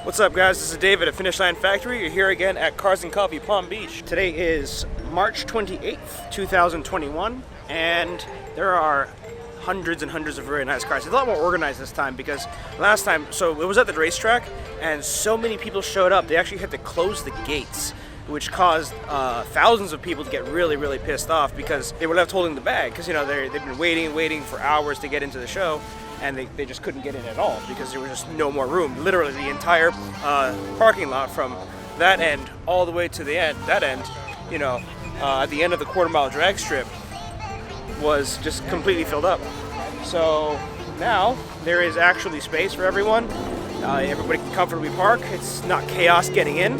What's up, guys? This is David at Finish Line Factory. You're here again at Cars and Coffee Palm Beach. Today is March 28th, 2021, and there are hundreds and hundreds of very nice cars. It's a lot more organized this time because last time, so it was at the racetrack, and so many people showed up, they actually had to close the gates, which caused thousands of people to get really, really pissed off because they were left holding the bag because, you know, they've been waiting for hours to get into the show. And they just couldn't get in at all because there was just no more room. Literally the entire parking lot from that end all the way to the end, that end, you know, at the end of the quarter-mile drag strip was just completely filled up. So now there is actually space for everyone. Everybody can comfortably park. It's not chaos getting in,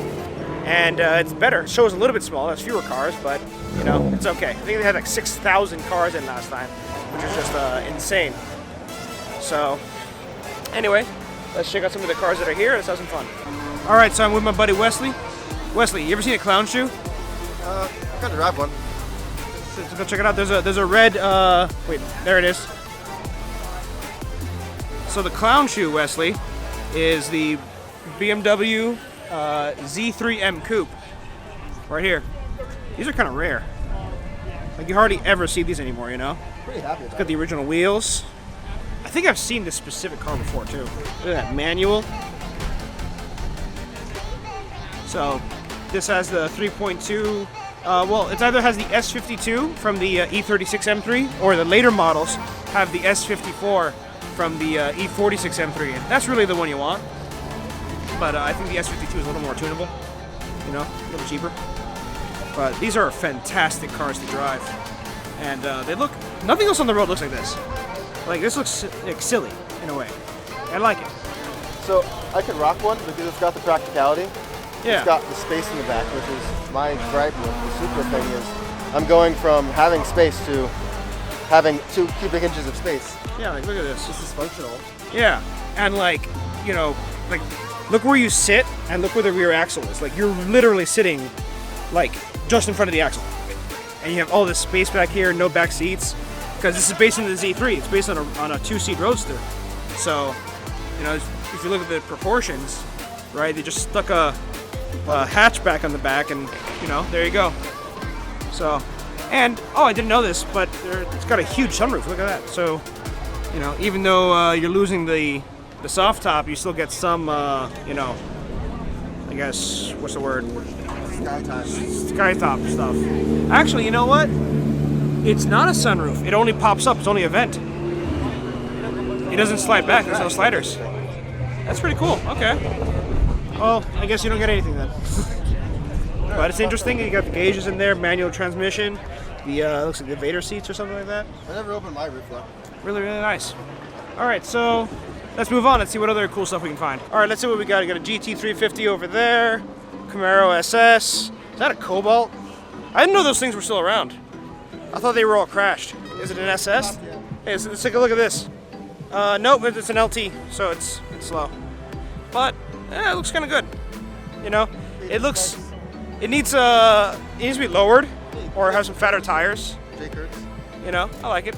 and it's better. The show is a little bit smaller. There's fewer cars, but you know, it's okay. I think they had like 6,000 cars in last time, which is just insane. So, anyway, let's check out some of the cars that are here. Let's have some fun. All right, so I'm with my buddy Wesley. Wesley, you ever seen a clown shoe? I got to drive one. Let's go check it out. There's a red. Wait, there it is. So the clown shoe, Wesley, is the BMW Z3M Coupe. Right here. These are kind of rare. Like you hardly ever see these anymore, you know. Pretty happy. It's got the original wheels. I think I've seen this specific car before too. Look at that manual. So this has the 3.2. Well, it either has the S52 from the E36 M3, or the later models have the S54 from the E46 M3. And that's really the one you want. But I think the S52 is a little more tunable. You know, a little cheaper. But these are fantastic cars to drive, and they look. Nothing else on the road looks like this. Like, this looks like silly, in a way. I like it. So, I could rock one because it's got the practicality. Yeah. It's got the space in the back, which is my gripe with the Supra thing is I'm going from having space to having 2 cubic inches of space. Yeah, like, look at this. This is functional. Yeah, and like, you know, like, look where you sit and look where the rear axle is. Like, you're literally sitting, like, just in front of the axle. And you have all this space back here, no back seats. Because this is based on the Z3, it's based on a 2-seat roadster. So, you know, if you look at the proportions, right, they just stuck a hatchback on the back, and you know, there you go. So, and oh, I didn't know this, but it's got a huge sunroof. Look at that. So, you know, even though you're losing the soft top, you still get some, you know, I guess what's the word? Sky top stuff. Actually, you know what? It's not a sunroof. It only pops up. It's only a vent. It doesn't slide back. There's no sliders. That's pretty cool. Okay. Well, I guess you don't get anything then. But it's interesting. You got the gauges in there, manual transmission. The looks like the Vader seats or something like that. I never opened my roof though. Really, really nice. All right, so let's move on. Let's see what other cool stuff we can find. All right, let's see what we got. We got a GT350 over there. Camaro SS. Is that a Cobalt? I didn't know those things were still around. I thought they were all crashed. Is it an SS? Hey, let's take a look at this. Nope, it's an LT, so it's slow. But it looks kind of good. You know, it needs to be lowered or have some fatter tires. You know, I like it.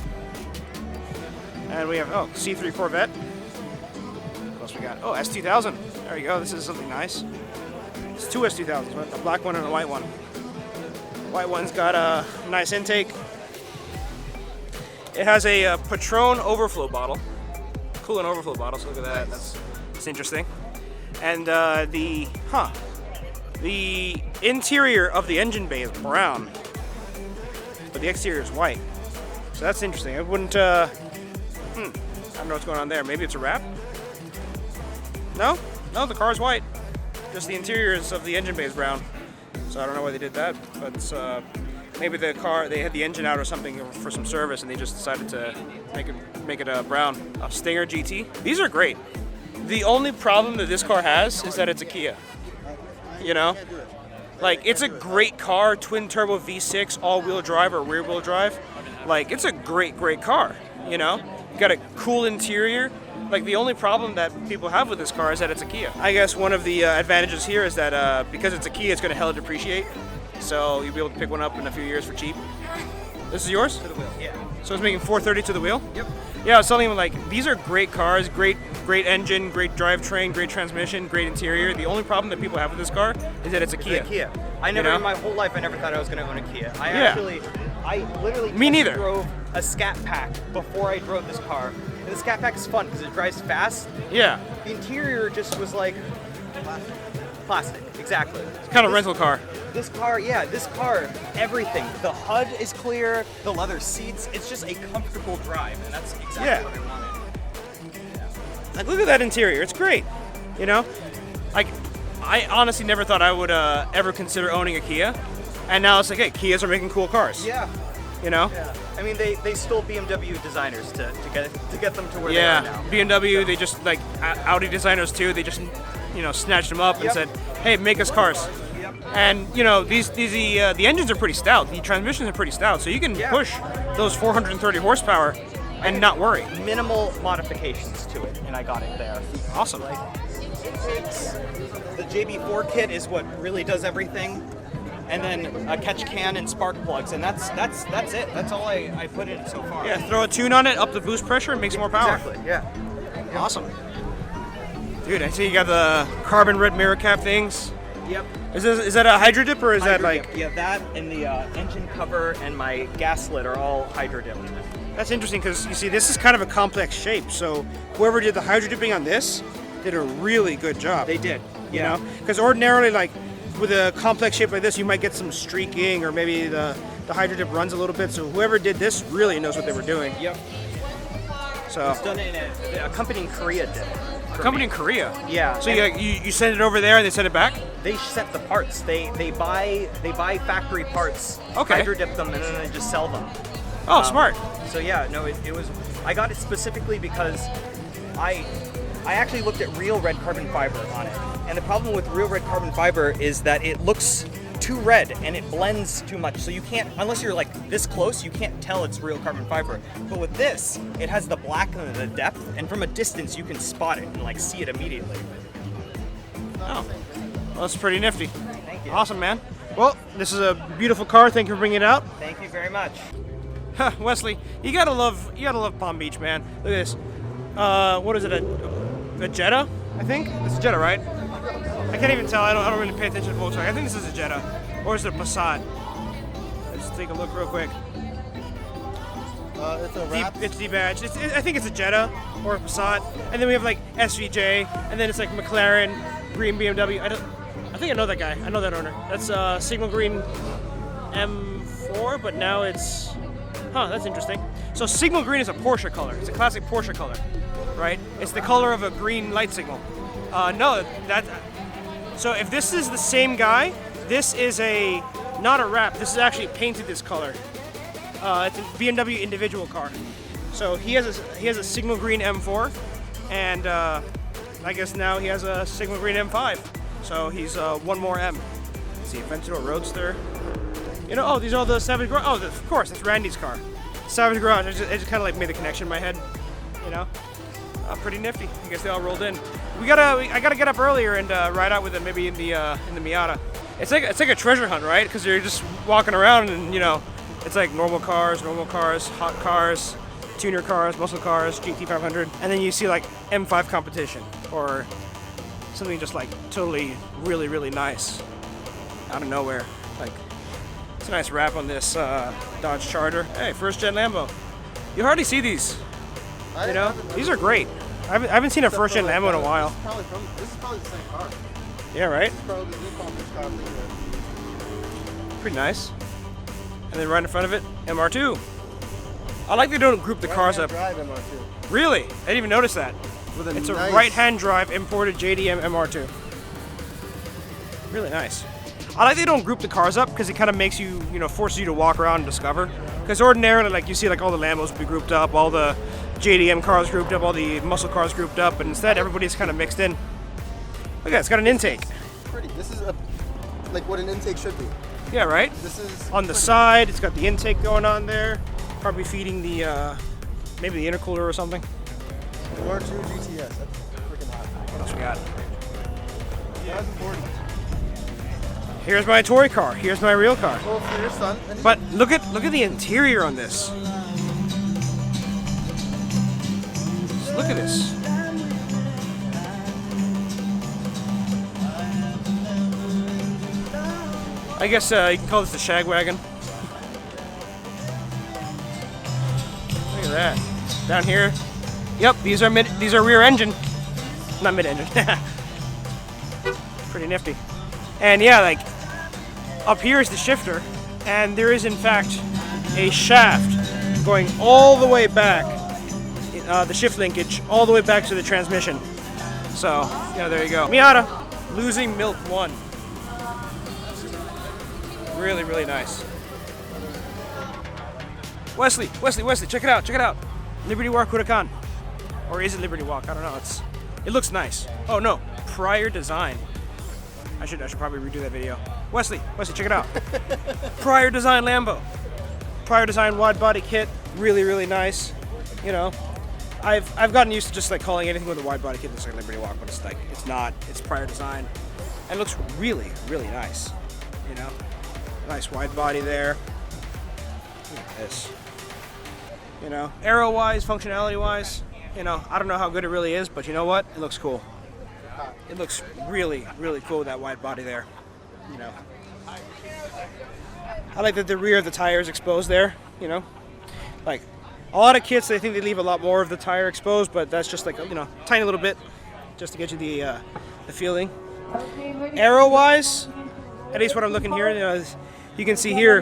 And we have C3 Corvette. What else we got? Oh, S2000. There you go. This is something nice. It's 2 S2000s, right? A black one and a white one. White one's got a nice intake. It has a Patron overflow bottle, coolant overflow bottle. So look at that. That's interesting. And the interior of the engine bay is brown, but the exterior is white. So that's interesting. I wouldn't. I don't know what's going on there. Maybe it's a wrap. No, the car is white. Just the interior of the engine bay is brown. So I don't know why they did that, but maybe the car, they had the engine out or something for some service, and they just decided to make it brown. A Stinger GT. These are great. The only problem that this car has is that it's a Kia. You know, like, it's a great car, twin turbo V6, all-wheel drive or rear-wheel drive. Like, it's a great car. You know, you got a cool interior. Like, the only problem that people have with this car is that it's a Kia. I guess one of the advantages here is that because it's a Kia, it's going to hella depreciate. So you'll be able to pick one up in a few years for cheap. This is yours? To the wheel, yeah. So it's making $430 to the wheel? Yep. Yeah, I was telling him, like, these are great cars, great engine, great drivetrain, great transmission, great interior. The only problem that people have with this car is that it's a Kia. It's a Kia. I never, in my whole life, I never thought I was going to own a Kia. I literally drove a Scat Pack before I drove this car. And the Scat Pack is fun because it drives fast. Yeah. The interior just was like plastic. Exactly. It's kind of a rental car. This car, everything. The HUD is clear, the leather seats, it's just a comfortable drive, and that's exactly what I wanted. Like, look at that interior, it's great, you know? Like, I honestly never thought I would ever consider owning a Kia, and now it's like, hey, Kias are making cool cars. Yeah. You know? Yeah. I mean, they stole BMW designers to get them to where they are now. BMW, they just, like, Audi designers too, they just, you know, snatched them up and said, hey, make us cars. And you know, the engines are pretty stout. The transmissions are pretty stout, so you can push those 430 horsepower and not worry. Minimal modifications to it, and I got it there. Awesome. Like, it takes the JB4 kit is what really does everything, and then a catch can and spark plugs, and that's it. That's all I put in so far. Yeah, throw a tune on it, up the boost pressure, and make some more power. Exactly. Yeah. Awesome. Dude, I see you got the carbon red mirror cap things. Yep. Is that a hydro dip or is that like? Yeah, that and the engine cover and my gas lid are all hydro dipped. That's interesting because you see this is kind of a complex shape. So whoever did the hydro dipping on this did a really good job. They did. You know, because ordinarily like with a complex shape like this, you might get some streaking or maybe the hydro dip runs a little bit. So whoever did this really knows what they were doing. Yep. So it's done in a company in Korea did it. A company in Korea. Yeah. So you send it over there and they send it back? They set the parts. They buy factory parts. Okay. Hydro dip them and then they just sell them. Oh, smart. So yeah, no, it was. I got it specifically because I actually looked at real red carbon fiber on it, and the problem with real red carbon fiber is that it looks too red and it blends too much. So you can't, unless you're like this close, you can't tell it's real carbon fiber. But with this, it has the black and the depth, and from a distance you can spot it and like see it immediately. Oh, well, that's pretty nifty. Thank you. Awesome, man. Well, this is a beautiful car. Thank you for bringing it out. Thank you very much. Wesley, you gotta love Palm Beach, man. Look at this. What is it? A Jetta? I think it's a Jetta, right? I can't even tell. I don't really pay attention to Volkswagen. I think this is a Jetta, or is it a Passat? Let's take a look real quick. It's a wrap. It's debadged. I think it's a Jetta or a Passat, and then we have like SVJ, and then it's like McLaren, green BMW. I think I know that guy. I know that owner. That's Signal Green M4, but now it's. Huh, that's interesting. So Signal Green is a Porsche color. It's a classic Porsche color, right? It's the color of a green light signal. No, that. So if this is the same guy, this is not a wrap. This is actually painted this color. It's a BMW individual car. So he has a Signal Green M4, and I guess now he has a Signal Green M5. So he's one more M. Let's see, Aventador Roadster. You know, oh, these are all the Savage Garage. Oh, of course, that's Randy's car. Savage Garage. I just kind of like made the connection in my head. You know, pretty nifty. I guess they all rolled in. I gotta get up earlier and ride out with them, maybe in the Miata. It's like a treasure hunt, right? Because you're just walking around and you know, it's like normal cars, hot cars, tuner cars, muscle cars, GT500, and then you see like M5 competition or something just like totally really really nice out of nowhere. Like it's a nice wrap on this Dodge Charger. Hey, first gen Lambo. You hardly see these. You know, these are great. I haven't seen a first gen Lambo in a while. This is probably the same car. Yeah, right? This is probably the refurbished car. Pretty nice. And then right in front of it, MR2. I like they don't group the cars up. Drive MR2. Really? I didn't even notice that. It's a right-hand drive imported JDM MR2. Really nice. I like they don't group the cars up because it kind of makes you, forces you to walk around and discover. Because ordinarily, like you see, like all the Lambos would be grouped up, all the JDM cars grouped up, all the muscle cars grouped up, but instead everybody's kind of mixed in. Look at that, it's got an intake. Pretty. This is like what an intake should be. Yeah, right? This is on the side, it's got the intake going on there. Probably feeding the, maybe the intercooler or something. R2 GTS, that's freaking hot. What else we got? 2040. Here's my toy car. Here's my real car. Well, for your son. But look at the interior on this. Look at this. I guess you can call this the shag wagon. Look at that. Down here. Yep, these are rear engine. Not mid engine. Pretty nifty. And yeah, like up here is the shifter, and there is in fact a shaft going all the way back, the shift linkage, all the way back to the transmission. So, yeah, there you go. Miata, losing milk 1. Really, really nice. Wesley, check it out, Liberty Walk Huracan. Or is it Liberty Walk? I don't know. It looks nice. Oh no, prior design. I should probably redo that video. Wesley, check it out. Prior design Lambo. Prior design wide body kit. Really, really nice. You know, I've gotten used to just like calling anything with a wide body kit looks like Liberty Walk, but it's like it's not. It's prior design, and it looks really, really nice. You know, nice wide body there. Look at this. You know, aero-wise, functionality-wise, you know, I don't know how good it really is, but you know what? It looks cool. It looks really, really cool with that wide body there. You know, I like that the rear of the tire is exposed there. You know, like a lot of kits, they think they leave a lot more of the tire exposed, but that's just like, you know, tiny little bit, just to get you the feeling. Aero-wise, at least what I'm looking here, you know, you can see here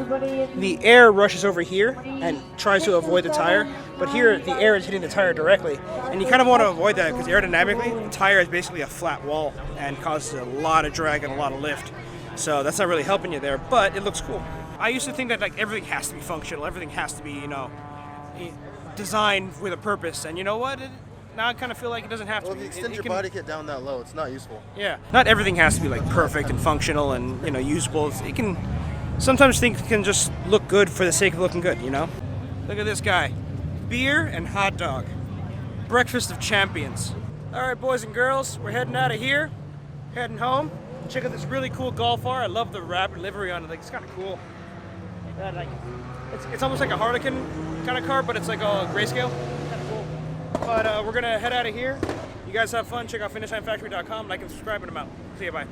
the air rushes over here and tries to avoid the tire, but here the air is hitting the tire directly, and you kind of want to avoid that because aerodynamically the tire is basically a flat wall and causes a lot of drag and a lot of lift, so that's not really helping you there, but it looks cool. I used to think that like everything has to be functional, everything has to be, you know, designed with a purpose, and you know what? Now I kind of feel like it doesn't have to be. Well, if you extend your body kit down that low, it's not useful. Yeah, not everything has to be like perfect and functional and, you know, usable. It can sometimes things can just look good for the sake of looking good, you know? Look at this guy. Beer and hot dog. Breakfast of champions. All right, boys and girls, we're heading out of here, heading home. Check out this really cool Golf R. I love the wrap livery on it. Like, it's kind of cool. Like, it's almost like a Harlequin kind of car, but it's like a grayscale. Kind of cool. But we're gonna head out of here. You guys have fun. Check out finishlinefactory.com. Like and subscribe, and I'm out. See you. Bye.